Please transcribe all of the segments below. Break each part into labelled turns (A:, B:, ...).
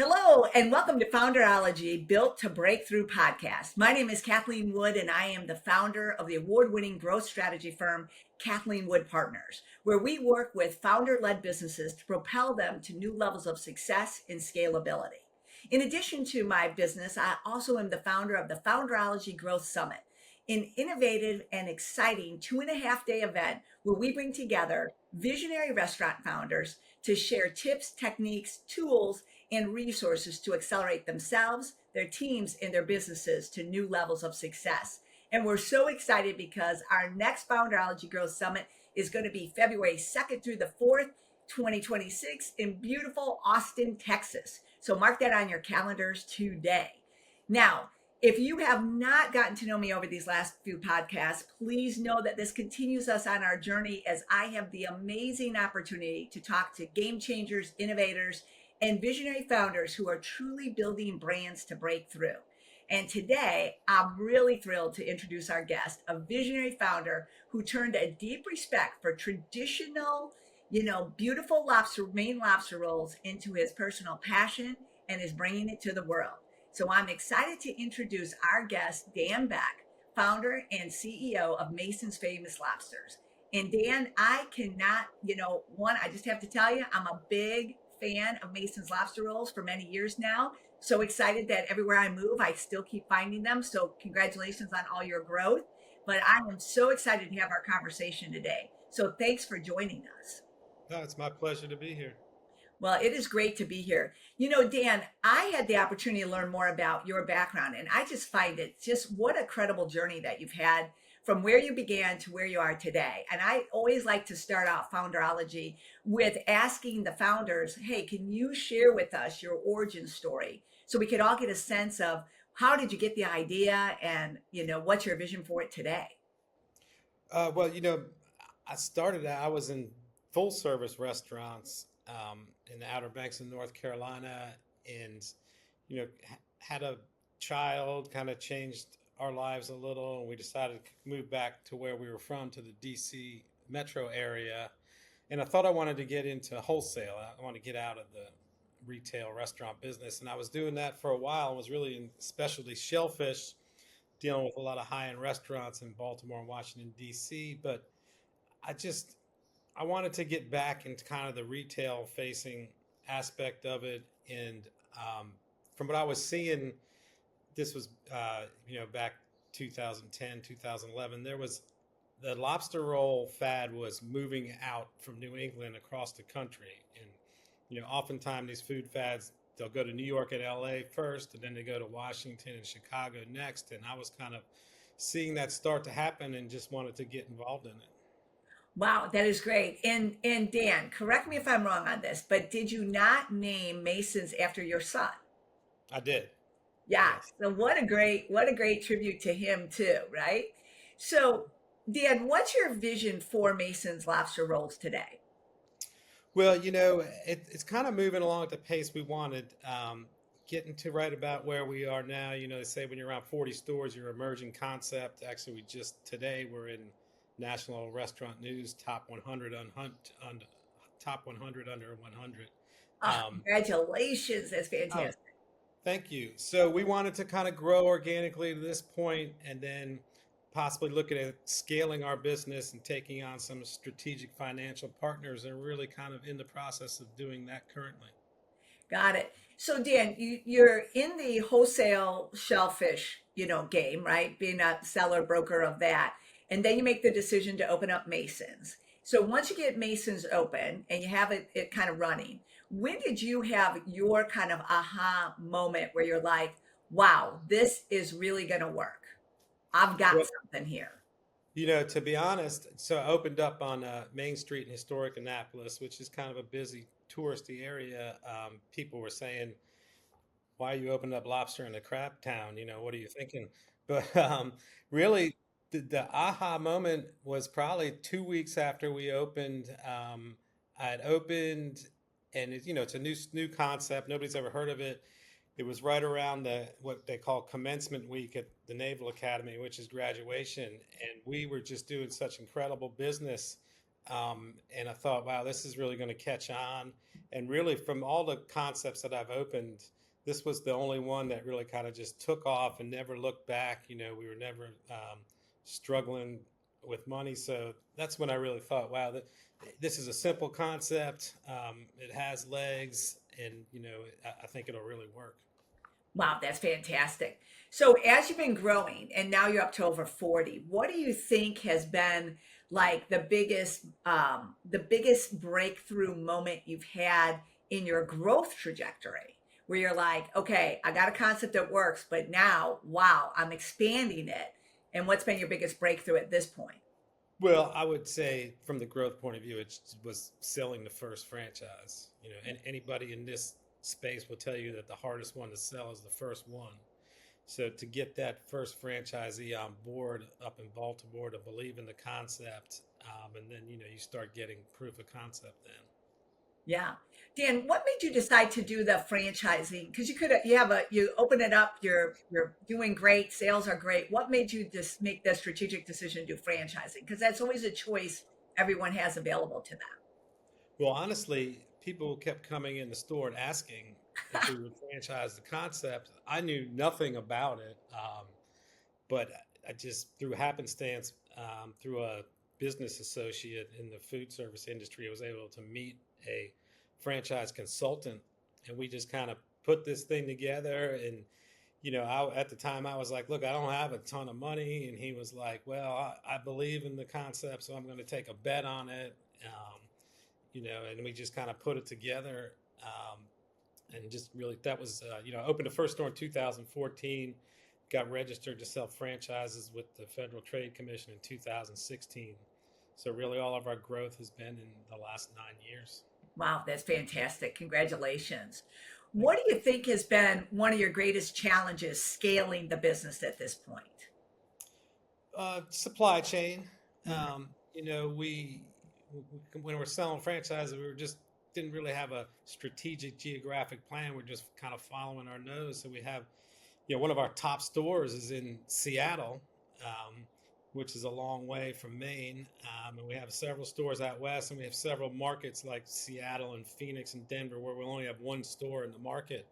A: Hello, and welcome to Founderology, Built to Breakthrough podcast. My name is Kathleen Wood, and I am the founder of the award-winning growth strategy firm, Kathleen Wood Partners, where we work with founder-led businesses to propel them to new levels of success and scalability. In addition to my business, I also am the founder of the Founderology Growth Summit, an innovative and exciting 2.5-day event where we bring together visionary restaurant founders to share tips, techniques, tools, and resources to accelerate themselves, their teams, and their businesses to new levels of success. And we're so excited because our next Founderology Growth Summit is going to be February 2nd through the 4th, 2026 in beautiful Austin, Texas. So mark that on your calendars today. Now, if you have not gotten to know me over these last few podcasts, please know that this continues us on our journey as I have the amazing opportunity to talk to game changers, innovators, and visionary founders who are truly building brands to break through. And today, I'm really thrilled to introduce our guest, a visionary founder who turned a deep respect for traditional, beautiful Maine lobster rolls into his personal passion and is bringing it to the world. So I'm excited to introduce our guest, Dan Beck, founder and CEO of Mason's Famous Lobsters. And Dan, I cannot, I just have to tell you, I'm a big fan of Mason's lobster rolls for many years now. So excited that everywhere I move, I still keep finding them. So congratulations on all your growth. But I am so excited to have our conversation today. So thanks for joining us.
B: No, it's my pleasure to be here.
A: Well, it is great to be here. Dan, I had the opportunity to learn more about your background, and I just find it just what a credible journey that you've had from where you began to where you are today. And I always like to start out Founderology with asking the founders, hey, can you share with us your origin story so we could all get a sense of how did you get the idea and, what's your vision for it today?
B: Well, I was in full service restaurants in the Outer Banks of North Carolina, and had a child, kind of changed our lives a little, and we decided to move back to where we were from, to the DC metro area. And I thought I wanted to get into wholesale. I want to get out of the retail restaurant business, and I was doing that for a while and was really in specialty shellfish, dealing with a lot of high-end restaurants in Baltimore and Washington, D.C. But I just I wanted to get back into kind of the retail facing aspect of it. And from what I was seeing, this was, back 2010, 2011, the lobster roll fad was moving out from New England across the country. And, oftentimes these food fads, they'll go to New York and LA first, and then they go to Washington and Chicago next. And I was kind of seeing that start to happen and just wanted to get involved in it.
A: Wow, that is great. And Dan, correct me if I'm wrong on this, but did you not name Masons after your son?
B: I did.
A: Yeah.
B: Yes.
A: So what a great tribute to him too, right? So Dan, what's your vision for Mason's lobster rolls today?
B: Well, it's kind of moving along at the pace we wanted. Getting to right about where we are now, they say when you're around 40 stores, you're emerging concept. Actually, we're in National Restaurant News top 100 on top 100 under 100.
A: Oh,
B: Um,
A: congratulations. That's
B: oh,
A: fantastic.
B: Thank you. So we wanted to kind of grow organically to this point, and then possibly looking at scaling our business and taking on some strategic financial partners, and really kind of in the process of doing that currently.
A: Got it. So Dan, you're in the wholesale shellfish, game, right? Being a seller broker of that. And then you make the decision to open up Masons. So once you get Masons open and you have it kind of running, when did you have your kind of aha moment where you're like, wow, this is really going to work? I've got
B: Well,
A: something here.
B: to be honest, so I opened up on Main Street in historic Annapolis, which is kind of a busy touristy area. People were saying, why you opened up Lobster in a crab town? What are you thinking? But really, the aha moment was probably 2 weeks after we opened. I had opened, and it's a new concept. Nobody's ever heard of it. It was right around the what they call commencement week at the Naval Academy, which is graduation, and we were just doing such incredible business. And I thought, wow, this is really going to catch on. And really, from all the concepts that I've opened, this was the only one that really kind of just took off and never looked back. We were never struggling with money. So that's when I really thought, wow, this is a simple concept. It has legs, and I think it'll really work.
A: Wow, that's fantastic. So as you've been growing and now you're up to over 40, what do you think has been like the biggest breakthrough moment you've had in your growth trajectory where you're like, okay, I got a concept that works, but now, wow, I'm expanding it. And what's been your biggest breakthrough at this point?
B: Well, I would say from the growth point of view, it was selling the first franchise. And anybody in this space will tell you that the hardest one to sell is the first one. So to get that first franchisee on board up in Baltimore to believe in the concept, and then you start getting proof of concept then.
A: Yeah. Dan, what made you decide to do the franchising? Because you open it up, you're doing great, sales are great. What made you just make the strategic decision to do franchising? Because that's always a choice everyone has available to them.
B: Well, honestly, people kept coming in the store and asking if we would franchise the concept. I knew nothing about it, but I just, through happenstance, through a business associate in the food service industry, I was able to meet a franchise consultant, and we just kind of put this thing together. And at the time, I was like, "Look, I don't have a ton of money," and he was like, "Well, I believe in the concept, so I'm going to take a bet on it." And we just kind of put it together, and just really that was opened the first store in 2014, got registered to sell franchises with the Federal Trade Commission in 2016. So really, all of our growth has been in the last 9 years.
A: Wow, that's fantastic. Congratulations.
B: Thank
A: What
B: you.
A: do you think has been one of your greatest challenges scaling the business at this point?
B: Supply chain.
A: Mhm.
B: We when we're selling franchises, we were just didn't really have a strategic geographic plan. We're just kind of following our nose. So we have, one of our top stores is in Seattle, which is a long way from Maine. And we have several stores out west, and we have several markets like Seattle and Phoenix and Denver where we only have one store in the market.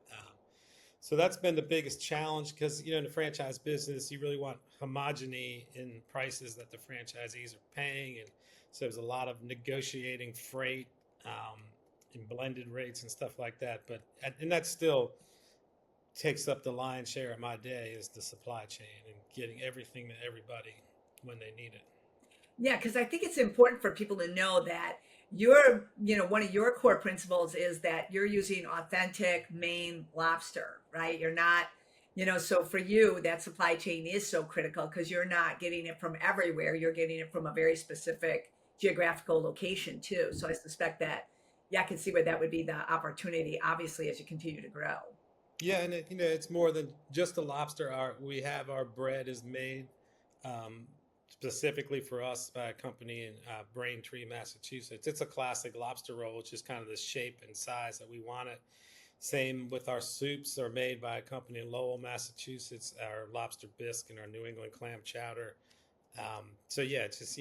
B: So that's been the biggest challenge because, in the franchise business, you really want homogeny in prices that the franchisees are paying. And so there's a lot of negotiating freight and blended rates and stuff like that. And that still takes up the lion's share of my day is the supply chain and getting everything to everybody when they need it.
A: Yeah, because I think it's important for people to know that one of your core principles is that you're using authentic Maine lobster, right? You're not, so for you, that supply chain is so critical because you're not getting it from everywhere. You're getting it from a very specific geographical location too. So I suspect that, yeah, I can see where that would be the opportunity, obviously, as you continue to grow.
B: Yeah, and it's more than just a lobster. Our bread is made um, specifically for us by a company in Braintree, Massachusetts. It's a classic lobster roll. It's just kind of the shape and size that we want it. Same with our soups are made by a company in Lowell, Massachusetts. Our lobster bisque and our New England clam chowder. So yeah, it's just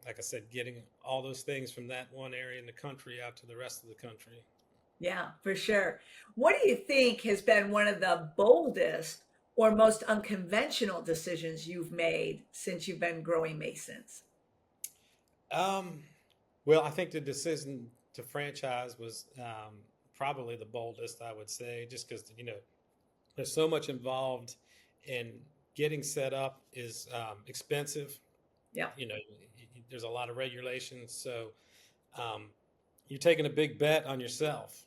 B: like I said, getting all those things from that one area in the country out to the rest of the country.
A: Yeah, for sure. What do you think has been one of the boldest or most unconventional decisions you've made since you've been growing Masons?
B: Um, well, I think the decision to franchise was probably the boldest, I would say, just because there's so much involved in getting set up is expensive.
A: Yeah,
B: There's a lot of regulations, so um, you're taking a big bet on yourself.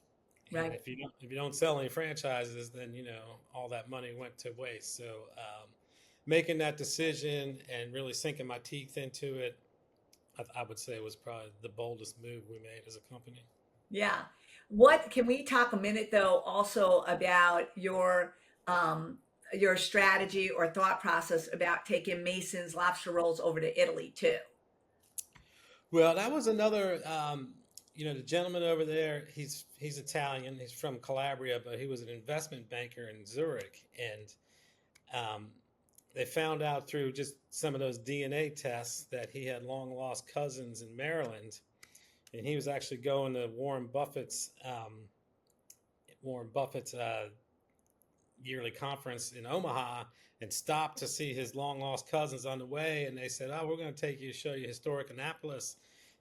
B: And
A: right.
B: if you don't sell any franchises, then all that money went to waste. So making that decision and really sinking my teeth into it, I would say was probably the boldest move we made as a company.
A: Yeah. What can we talk a minute though also about your strategy or thought process about taking Mason's lobster rolls over to Italy too?
B: Well, that was another. The gentleman over there, he's Italian. He's from Calabria, but he was an investment banker in Zurich, and um, they found out through just some of those DNA tests that he had long lost cousins in Maryland, and he was actually going to Warren Buffett's yearly conference in Omaha, and stopped to see his long lost cousins on the way. And they said, "Oh, we're going to take you to show you historic Annapolis,"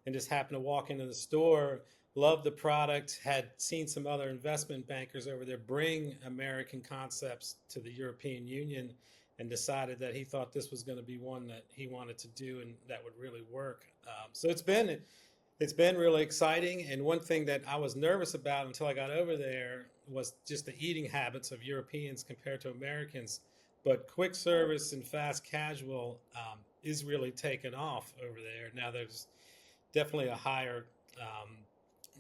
B: and just happened to walk into the store, loved the product, had seen some other investment bankers over there bring American concepts to the European Union, and decided that he thought this was going to be one that he wanted to do and that would really work. So it's been really exciting. And one thing that I was nervous about until I got over there was just the eating habits of Europeans compared to Americans. But quick service and fast casual is really taken off over there. Now, there's definitely a higher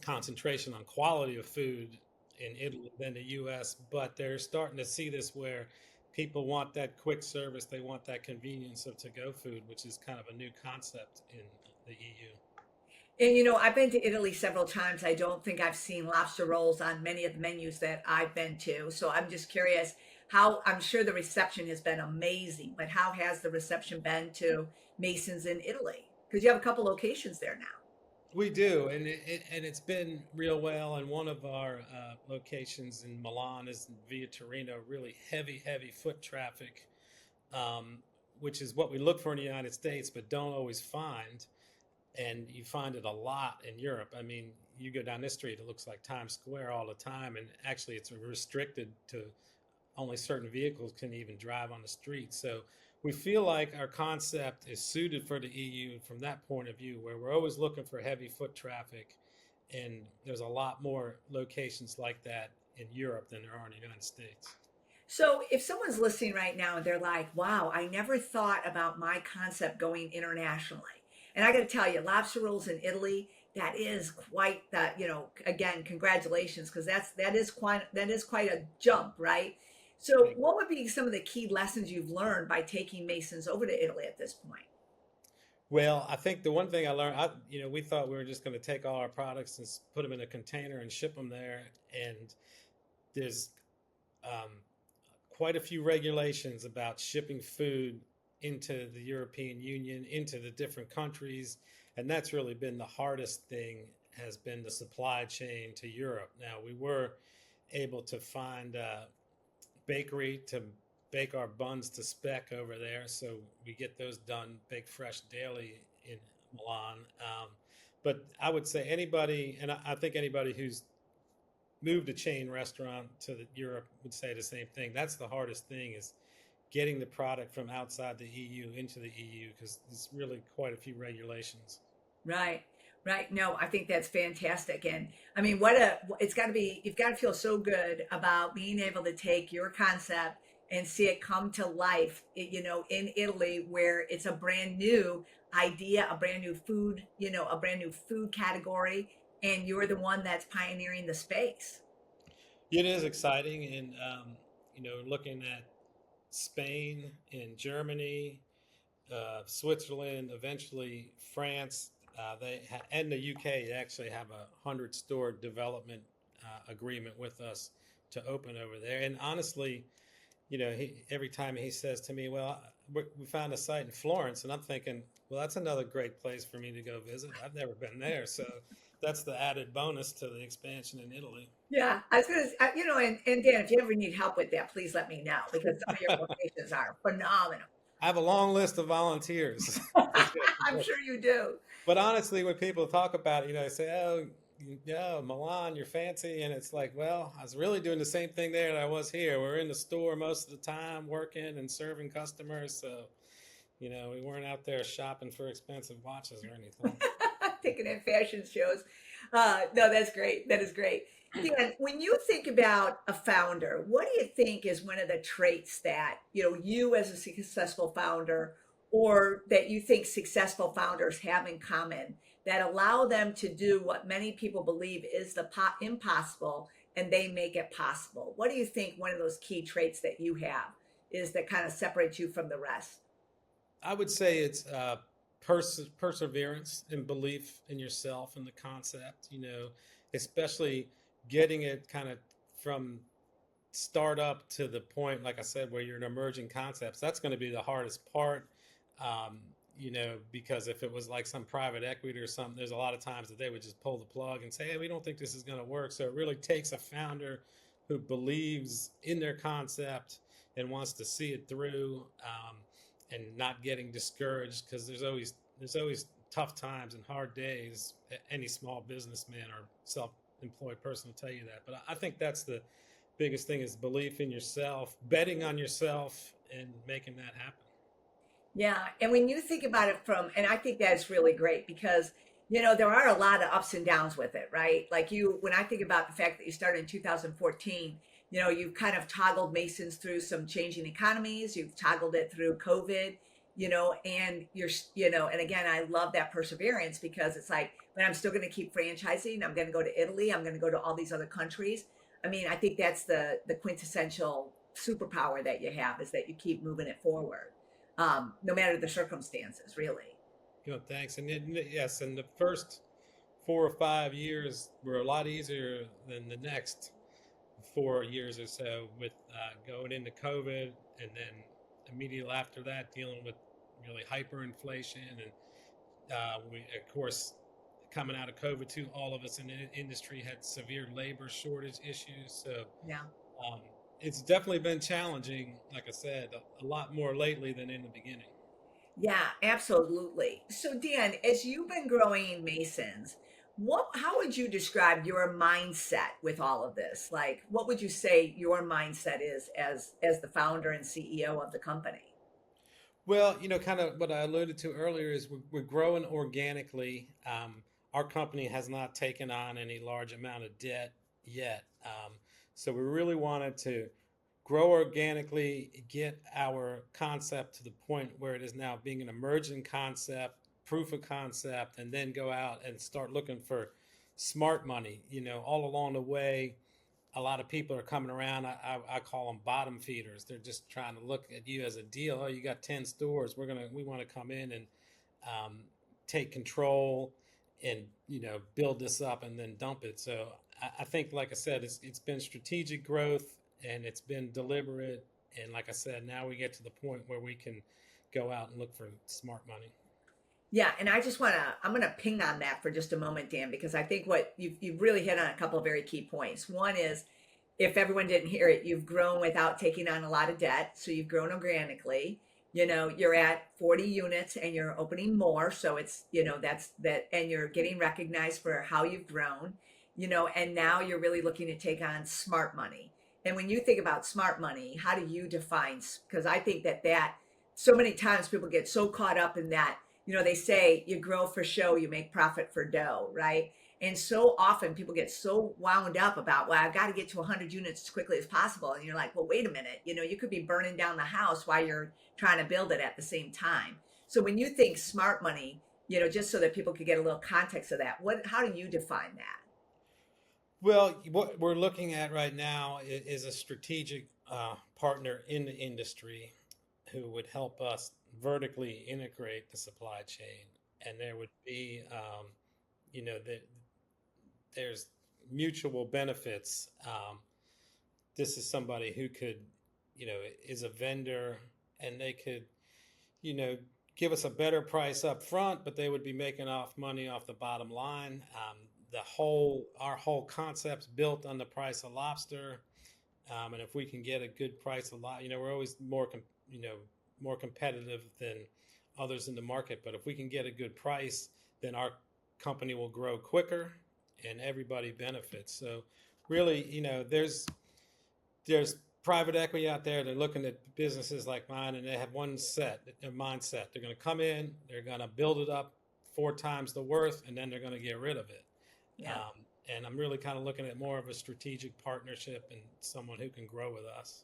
B: concentration on quality of food in Italy than the US, but they're starting to see this where people want that quick service, they want that convenience of to go food, which is kind of a new concept in the EU.
A: And I've been to Italy several times. I don't think I've seen lobster rolls on many of the menus that I've been to. So I'm just curious how I'm sure the reception has been amazing, but how has the reception been to Masons in Italy? Because you have a couple locations there now.
B: We do, and it's been real well. And one of our locations in Milan is via Torino, really heavy foot traffic, um, which is what we look for in the United States, but don't always find. And you find it a lot in Europe. I mean, you go down this street, it looks like Times Square all the time, and actually, it's restricted to only certain vehicles can even drive on the street. So we feel like our concept is suited for the EU from that point of view, where we're always looking for heavy foot traffic, and there's a lot more locations like that in Europe than there are in the United States.
A: So if someone's listening right now and they're like, wow, I never thought about my concept going internationally. And I got to tell you, lobster rolls in Italy, that is quite that, again, congratulations, because that is quite a jump, right? So
B: Thank
A: what would be some of the key lessons you've learned by taking Masons over to Italy at this point?
B: Well, I think the one thing I learned, we thought we were just going to take all our products and put them in a container and ship them there. And there's um, quite a few regulations about shipping food into the European Union, into the different countries. And that's really been the hardest thing, has been the supply chain to Europe. Now, we were able to find a bakery to bake our buns to spec over there. So we get those done, baked fresh daily in Milan. But I would say anybody, and I think anybody who's moved a chain restaurant to Europe would say the same thing. That's the hardest thing, is getting the product from outside the EU into the EU, because there's really quite a few regulations.
A: Right, right. No, I think that's fantastic. And I mean, it's got to be, you've got to feel so good about being able to take your concept and see it come to life, in Italy, where it's a brand new idea, a brand new food, a brand new food category, and you're the one that's pioneering the space.
B: It is exciting, and looking at Spain and Germany, Switzerland, eventually France, and the UK actually have a 100-store development agreement with us to open over there. And honestly, every time he says to me, "Well, we found a site in Florence," and I'm thinking, "Well, that's another great place for me to go visit. I've never been there," so that's the added bonus to the expansion in Italy.
A: Yeah, I was gonna, and Dan, if you ever need help with that, please let me know because some of your
B: I
A: locations are phenomenal.
B: have a long list of volunteers.
A: I'm sure you do.
B: But honestly, when people talk about it, they say, "Oh, yeah, Milan, you're fancy," and it's like, well, I was really doing the same thing there that I was here. We're in the store most of the time, working and serving customers, so we weren't out there shopping for expensive watches or anything.
A: Taking in fashion shows. No, that's great. That is great. Dan, when you think about a founder, what do you think is one of the traits that, you as a successful founder, or that you think successful founders have in common that allow them to do what many people believe is the impossible and they make it possible? What do you think one of those key traits that you have is that kind of separates you from the rest?
B: I would say it's perseverance and belief in yourself and the concept, especially getting it kind of from startup to the point, like I said, where you're an emerging concepts. That's going to be the hardest part. Um, because if it was like some private equity or something, there's a lot of times that they would just pull the plug and say, hey, we don't think this is going to work. So it really takes a founder who believes in their concept and wants to see it through, and not getting discouraged, because there's always tough times and hard days. Any small businessman or self-employed person will tell you that. But I think that's the biggest thing, is belief in yourself, betting on yourself, and making that happen.
A: Yeah, and when you think about it and I think that's really great because, there are a lot of ups and downs with it, right? Like when I think about the fact that you started in 2014, you've kind of toggled Masons through some changing economies, you've toggled it through COVID, and and again, I love that perseverance because it's like, but I'm still going to keep franchising. I'm going to go to Italy. I'm going to go to all these other countries. I mean, I think that's the quintessential superpower that you have is that you keep moving it forward, no matter the circumstances, really.
B: Thanks. And yes, and the first 4 or 5 years were a lot easier than the next 4 years or so, with going into COVID, and then immediately after that dealing with really hyperinflation, and we, of course, coming out of COVID too, all of us in the industry had severe labor shortage issues. So
A: Yeah.
B: um, it's definitely been challenging. Like I said, a lot more lately than in the beginning.
A: Yeah, absolutely. So Dan, as you've been growing Masons, how would you describe your mindset with all of this? Like, what would you say your mindset is as the founder and CEO of the company?
B: Well, kind of what I alluded to earlier is we're growing organically. Our company has not taken on any large amount of debt yet. So we really wanted to grow organically, get our concept to the point where it is now being an emerging concept, proof of concept, and then go out and start looking for smart money. All along the way, a lot of people are coming around. I call them bottom feeders. They're just trying to look at you as a deal. Oh, you got 10 stores. We want to come in and um, take control and build this up and then dump it. So I think, like I said, it's been strategic growth, and it's been deliberate. And like I said, now we get to the point where we can go out and look for smart money.
A: Yeah, and I'm going to ping on that for just a moment, Dan, because I think what you've really hit on a couple of very key points. One is, if everyone didn't hear it, you've grown without taking on a lot of debt. So you've grown organically. You're at 40 units and you're opening more. So it's, that's that, and you're getting recognized for how you've grown, and now you're really looking to take on smart money. And when you think about smart money, how do you define? Because I think that so many times people get so caught up in that, they say you grow for show, you make profit for dough, right? And so often people get so wound up about, well, I've got to get to 100 units as quickly as possible. And you're like, well, wait a minute, you could be burning down the house while you're trying to build it at the same time. So when you think smart money, just so that people could get a little context of that, how do you define that?
B: Well, what we're looking at right now is a strategic partner in the industry who would help us vertically integrate the supply chain. And there would be, that there's mutual benefits. This is somebody who could, is a vendor, and they could, you know, give us a better price up front, but they would be making off money off the bottom line. Our whole concept's built on the price of lobster. And if we can get a good price of lobster, we're always more competitive than others in the market. But if we can get a good price, then our company will grow quicker and everybody benefits. So really, there's private equity out there. They're looking at businesses like mine, and they have their mindset. They're going to come in, they're going to build it up 4 times the worth, and then they're going to get rid of it.
A: Yeah.
B: And I'm really kind of looking at more of a strategic partnership and someone who can grow with us.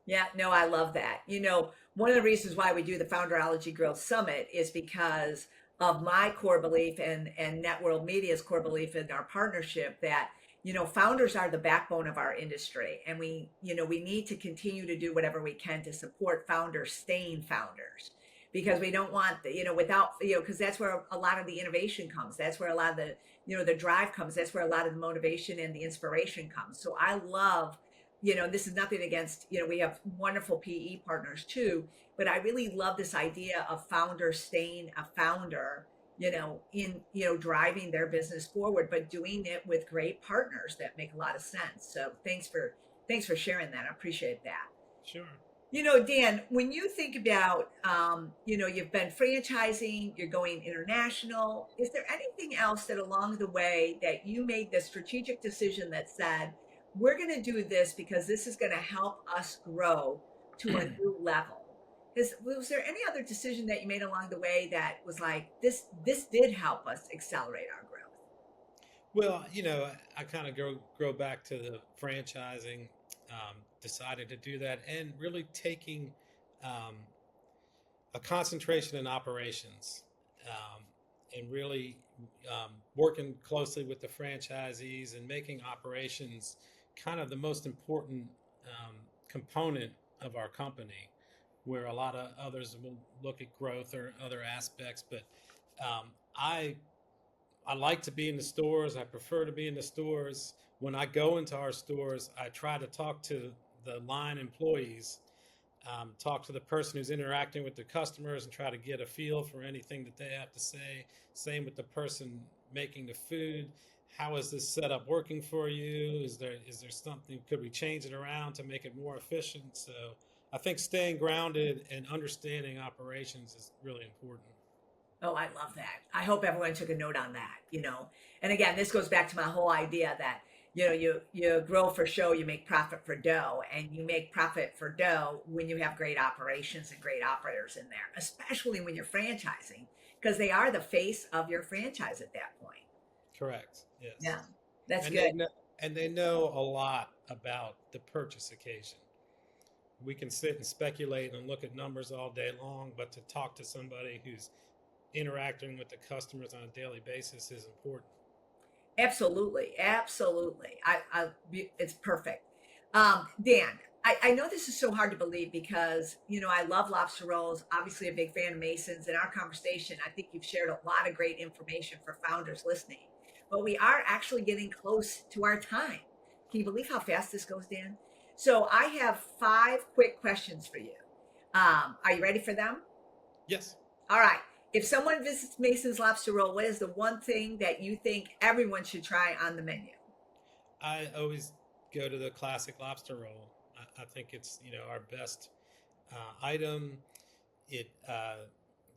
A: Yeah, no, I love that. One of the reasons why we do the Founderology Growth Summit is because of my core belief and Net World Media's core belief in our partnership that, founders are the backbone of our industry. And we need to continue to do whatever we can to support founders staying founders, because we don't want, because that's where a lot of the innovation comes. That's where a lot of the drive comes. That's where a lot of the motivation and the inspiration comes. So I love this is nothing against, we have wonderful PE partners too, but I really love this idea of founders staying a founder, in, driving their business forward, but doing it with great partners that make a lot of sense. So thanks for sharing that. I appreciate that.
B: Sure.
A: Dan, when you think about, you've been franchising, you're going international, is there anything else that along the way that you made the strategic decision that said, we're going to do this because this is going to help us grow to a new level? Was there any other decision that you made along the way that was like, this did help us accelerate our growth?
B: Well, I kind of grow back to the franchising. Decided to do that and really taking um, a concentration in operations, and really working closely with the franchisees and making operations kind of the most important component of our company, where a lot of others will look at growth or other aspects. But um, I I like to be in the stores. I prefer to be in the stores. When I go into our stores, I try to talk to the line employees, talk to the person who's interacting with the customers, and try to get a feel for anything that they have to say. Same with the person making the food. How is this setup working for you? Is there something? Could we change it around to make it more efficient? So I think staying grounded and understanding operations is really important.
A: Oh, I love that. I hope everyone took a note on that. And again, this goes back to my whole idea that, you grow for show, you make profit for dough, and you make profit for dough when you have great operations and great operators in there, especially when you're franchising, because they are the face of your franchise at that point.
B: Correct. Yes.
A: Yeah, that's
B: And they
A: good.
B: know, and they know a lot about the purchase occasion. We can sit and speculate and look at numbers all day long, but to talk to somebody who's interacting with the customers on a daily basis is important.
A: Absolutely, absolutely. It's perfect. Dan, I know this is so hard to believe because I love lobster rolls. Obviously, a big fan of Masons. In our conversation, I think you've shared a lot of great information for founders listening. But we are actually getting close to our time. Can you believe how fast this goes, Dan? So I have 5 quick questions for you. Are you ready for them?
B: Yes.
A: All right. If someone visits Mason's Lobster Roll, what is the one thing that you think everyone should try on the menu?
B: I always go to the classic lobster roll. I think it's our best item. It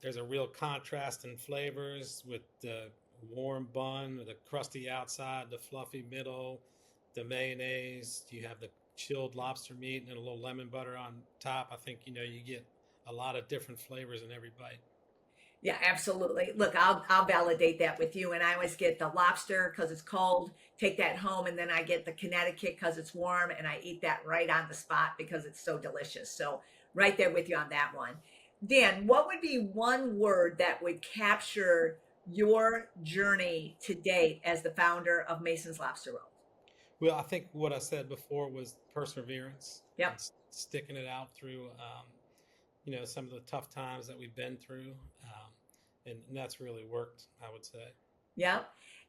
B: There's a real contrast in flavors with the warm bun, with the crusty outside, the fluffy middle, the mayonnaise. You have the chilled lobster meat and a little lemon butter on top. I think you get a lot of different flavors in every bite.
A: Yeah, absolutely. Look, I'll validate that with you. And I always get the lobster because it's cold, take that home, and then I get the Connecticut because it's warm, and I eat that right on the spot because it's so delicious. So right there with you on that one. Dan, what would be one word that would capture your journey to date as the founder of Mason's Lobster Roll?
B: Well, I think what I said before was perseverance and
A: Yep.
B: sticking it out through, some of the tough times that we've been through, and that's really worked, I would say.
A: Yeah.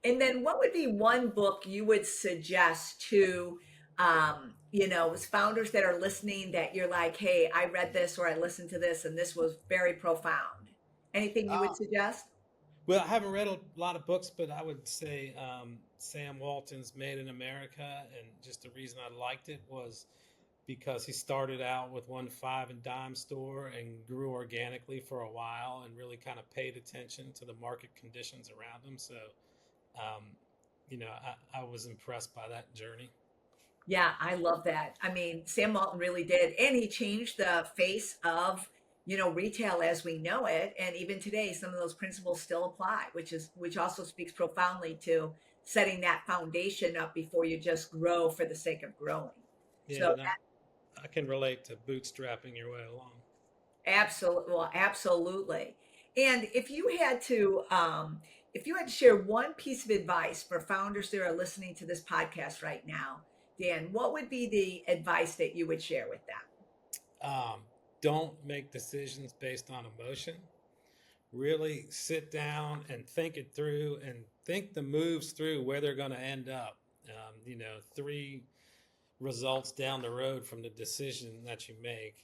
A: And then what would be one book you would suggest to, as founders that are listening that you're like, hey, I read this or I listened to this and this was very profound. Anything you
B: Uh,
A: would suggest?
B: well, I haven't read a lot of books, but I would say Sam Walton's Made in America, and just the reason I liked it was because he started out with one five and dime store and grew organically for a while and really kind of paid attention to the market conditions around him. So, um, I was impressed by that journey.
A: Yeah, I love that. I mean, Sam Walton really did. And he changed the face of, retail as we know it. And even today, some of those principles still apply, which also speaks profoundly to setting that foundation up before you just grow for the sake of growing.
B: Yeah,
A: So
B: and I can relate to bootstrapping your way along.
A: absolutely, well, absolutely. And if you had to share one piece of advice for founders that are listening to this podcast right now, Dan, what would be the advice that you would share with them?
B: Um, don't make decisions based on emotion. Really sit down and think it through and think the moves through where they're going to end up. 3 results down the road from the decision that you make.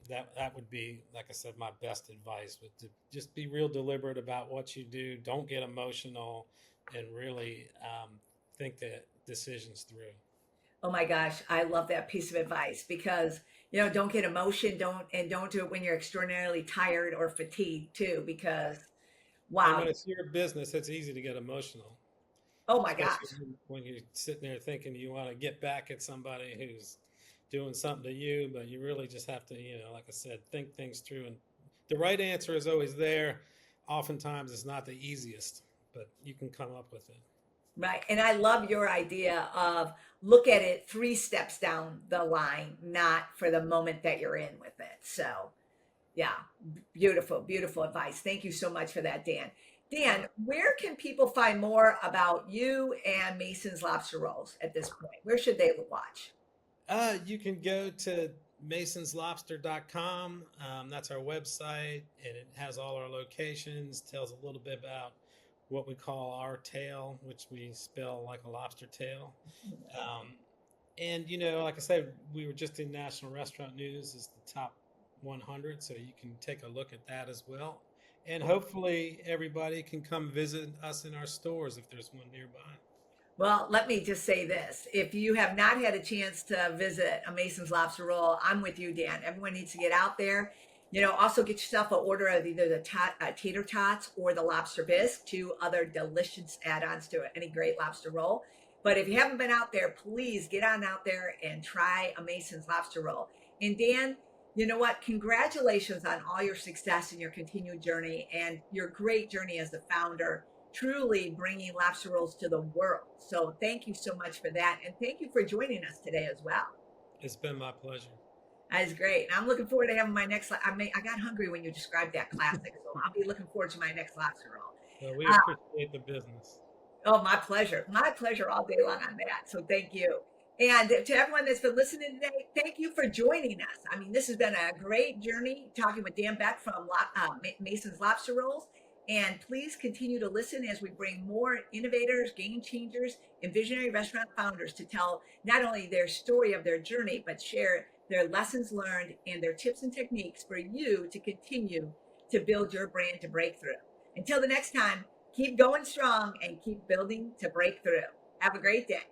B: That would be, like I said, my best advice. But to just be real deliberate about what you do. Don't get emotional, and really think the decisions through.
A: Oh my gosh, I love that piece of advice because don't get emotion, don't do it when you're extraordinarily tired or fatigued too, because
B: And
A: wow,
B: when it's your business, it's easy to get emotional,
A: oh my
B: especially
A: gosh.
B: when you're sitting there thinking you want to get back at somebody who's doing something to you, but you really just have to, like I said, think things through. And the right answer is always there. Oftentimes, it's not the easiest, but you can come up with it.
A: Right. And I love your idea of look at it three steps down the line, not for the moment that you're in with it. So, yeah, beautiful, beautiful advice. Thank you so much for that, Dan. Dan, where can people find more about you and Mason's Lobster Rolls at this point? Where should they watch?
B: You can go to masonslobster.com. That's our website, and it has all our locations, tells a little bit about what we call our tail, which we spell like a lobster tail. Um, and, like I said, we were just in National Restaurant News as the top 100, so you can take a look at that as well. And hopefully, everybody can come visit us in our stores if there's one nearby.
A: Well, let me just say this. If you have not had a chance to visit a Mason's Lobster Roll, I'm with you, Dan. Everyone needs to get out there. Also get yourself an order of either the tater tots or the lobster bisque, two other delicious add-ons to any great lobster roll. But if you haven't been out there, please get on out there and try a Mason's Lobster Roll. And Dan, you know what? Congratulations on all your success in your continued journey and your great journey as the founder, truly bringing lobster rolls to the world. So thank you so much for that. And thank you for joining us today as well.
B: It's been my pleasure.
A: That is great. And I'm looking forward to having my next, I got hungry when you described that classic. So I'll be looking forward to my next lobster roll.
B: Well, we
A: Uh,
B: appreciate the business.
A: oh, my pleasure. My pleasure all day long on that. So thank you. And to everyone that's been listening today, thank you for joining us. I mean, this has been a great journey talking with Dan Beck from Mason's Lobster Rolls. And please continue to listen as we bring more innovators, game changers, and visionary restaurant founders to tell not only their story of their journey, but share their lessons learned and their tips and techniques for you to continue to build your brand to breakthrough. Until the next time, keep going strong and keep building to break through. Have a great day.